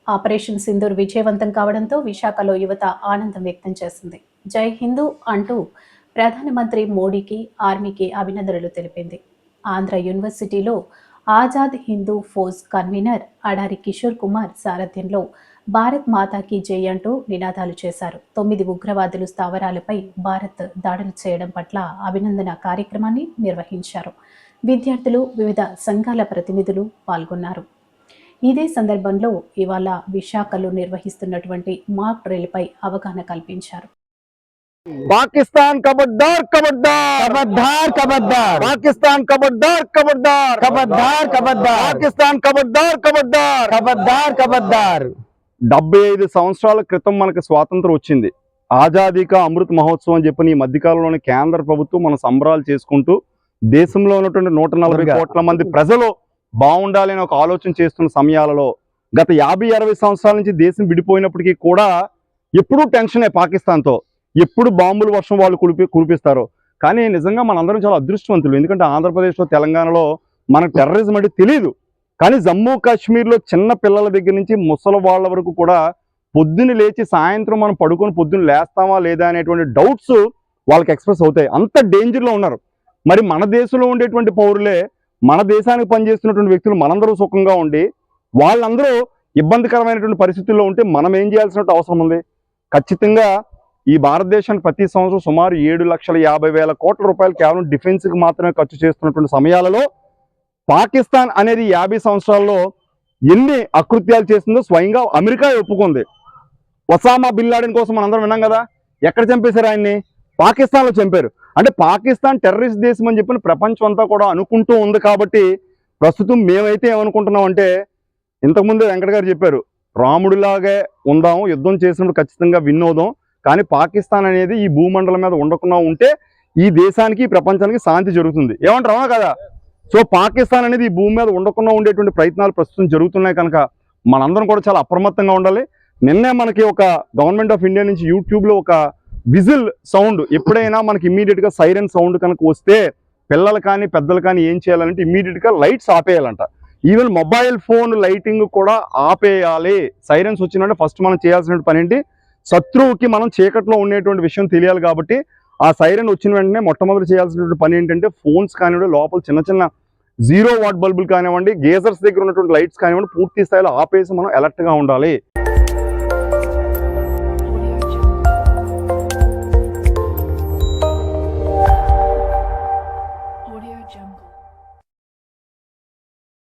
Operation Sindoor విజయవంతం కావడంతో విశాఖలో యువత ఆనందం వ్యక్తం చేసింది. జై హిందూ అంటూ ప్రధానమంత్రి మోడీకి, ఆర్మీకి అభినందనలు తెలిపింది. ఆంధ్ర యూనివర్సిటీలో ఆజాద్ హిందూ ఫౌజ్ కన్వీనర్ అడారి కిషోర్ కుమార్ సారథ్యంలో భారత్ మాతాకి జై అంటూ నినాదాలు చేశారు. 9 ఉగ్రవాదులు స్థావరాలపై భారత్ దాడులు చేయడం పట్ల అభినందన కార్యక్రమాన్ని నిర్వహించారు. విద్యార్థులు, వివిధ సంఘాల ప్రతినిధులు పాల్గొన్నారు. ఇదే సందర్భంలో ఇవాళ విశాఖలో నిర్వహిస్తున్నటువంటి మాక్ డ్రిల్పై అవగాహన కల్పించారు. पाकिस्तान खबरदार खबरदार खबरदार खबरदार पाकिस्तान खबरदार खबरदार खबरदार खबरदार पाकिस्तान खबरदार खबरदार खबरदार खबरदार 75 సంవత్సరాల క్రితం మనకు స్వాతంత్రం వచ్చింది. ఆజాదీ కా అమృత్ మహోత్సవం అని చెప్పి ఈ మధ్యకాలంలోనే కేంద్ర ప్రభుత్వం మన సంబరాలు చేసుకుంటూ దేశంలో ఉన్నటువంటి 140 కోట్ల మంది ప్రజలు బాగుండాలి అని ఒక ఆలోచన చేస్తున్న సమయాలలో గత 50-60 సంవత్సరాల నుంచి దేశం విడిపోయినప్పటికీ కూడా ఎప్పుడూ టెన్షనే పాకిస్తాన్తో. ఎప్పుడు బాంబుల వర్షం వాళ్ళు కురిపిస్తారో. కానీ నిజంగా మనందరం చాలా అదృష్టవంతులు. ఎందుకంటే ఆంధ్రప్రదేశ్లో, తెలంగాణలో మనకు టెర్రరిజం అంటే తెలియదు. కానీ జమ్మూ కాశ్మీర్లో చిన్న పిల్లల దగ్గర నుంచి ముసలి వాళ్ళ వరకు కూడా పొద్దున్న లేచి సాయంత్రం మనం పడుకొని పొద్దున్న లేస్తామా లేదా అనేటువంటి డౌట్స్ వాళ్ళకి ఎక్స్ప్రెస్ అవుతాయి. అంత డేంజర్లో ఉన్నారు. మరి మన దేశంలో ఉండేటువంటి పౌరులే, మన దేశానికి పనిచేస్తున్నటువంటి వ్యక్తులు మనందరూ సుఖంగా ఉండి వాళ్ళందరూ ఇబ్బందికరమైనటువంటి పరిస్థితుల్లో ఉంటే మనం ఏం చేయాల్సిన అవసరం ఉంది? ఖచ్చితంగా ఈ భారతదేశానికి ప్రతి సంవత్సరం సుమారు 7,50,000 కోట్ల రూపాయలు కేవలం డిఫెన్స్కి మాత్రమే ఖర్చు చేస్తున్నటువంటి సమయాలలో పాకిస్తాన్ అనేది 50 సంవత్సరాల్లో ఎన్ని అకృత్యాలు చేస్తుందో స్వయంగా అమెరికా ఒప్పుకుంది. ఒసామా బిన్ లాడెన్ కోసం మనందరం విన్నాం కదా. ఎక్కడ చంపేశారు ఆయన్ని? పాకిస్తాన్లో చంపారు. అంటే పాకిస్తాన్ టెర్రరిస్ట్ దేశం అని చెప్పిన ప్రపంచం అంతా కూడా అనుకుంటూ ఉంది. కాబట్టి ప్రస్తుతం మేమైతే ఏమనుకుంటున్నాం అంటే, ఇంతకుముందే వెంకట గారు చెప్పారు, రాముడిలాగే ఉందాము, యుద్ధం చేసినప్పుడు ఖచ్చితంగా విన్ అవుదాం. కానీ పాకిస్తాన్ అనేది ఈ భూమండలం మీద ఉండకుండా ఉంటే ఈ దేశానికి, ప్రపంచానికి శాంతి జరుగుతుంది. ఏమంటారు? అవునా కదా? సో పాకిస్తాన్ అనేది ఈ భూమి మీద ఉండకుండా ఉండేటువంటి ప్రయత్నాలు ప్రస్తుతం జరుగుతున్నాయి. కనుక మనందరం కూడా చాలా అప్రమత్తంగా ఉండాలి. నిన్నే మనకి ఒక గవర్నమెంట్ ఆఫ్ ఇండియా నుంచి యూట్యూబ్లో ఒక విజిల్ సౌండ్, ఎప్పుడైనా మనకి ఇమ్మీడియట్గా సైరన్ సౌండ్ కనుక వస్తే పిల్లలు కానీ పెద్దలు కానీ ఏం చేయాలంటే ఇమ్మీడియట్గా లైట్స్ ఆపేయాలంట. ఈవెన్ మొబైల్ ఫోన్ లైటింగ్ కూడా ఆపేయాలి. సైరన్స్ వచ్చిందంటే ఫస్ట్ మనం చేయాల్సిన పని ఏంటి? శత్రువుకి మనం చీకట్లో ఉండేటువంటి విషయం తెలియాలి. కాబట్టి ఆ సైరన్ వచ్చిన వెంటనే మొట్టమొదటి చేయాల్సినటువంటి పని ఏంటంటే ఫోన్స్ కానివ్వండి, లోపల చిన్న చిన్న 0 వాట్ బల్బులు కానివ్వండి, గేజర్స్ దగ్గర ఉన్నటువంటి లైట్స్ కానివ్వండి, పూర్తి స్థాయిలో ఆపేసి మనం అలర్ట్గా ఉండాలి.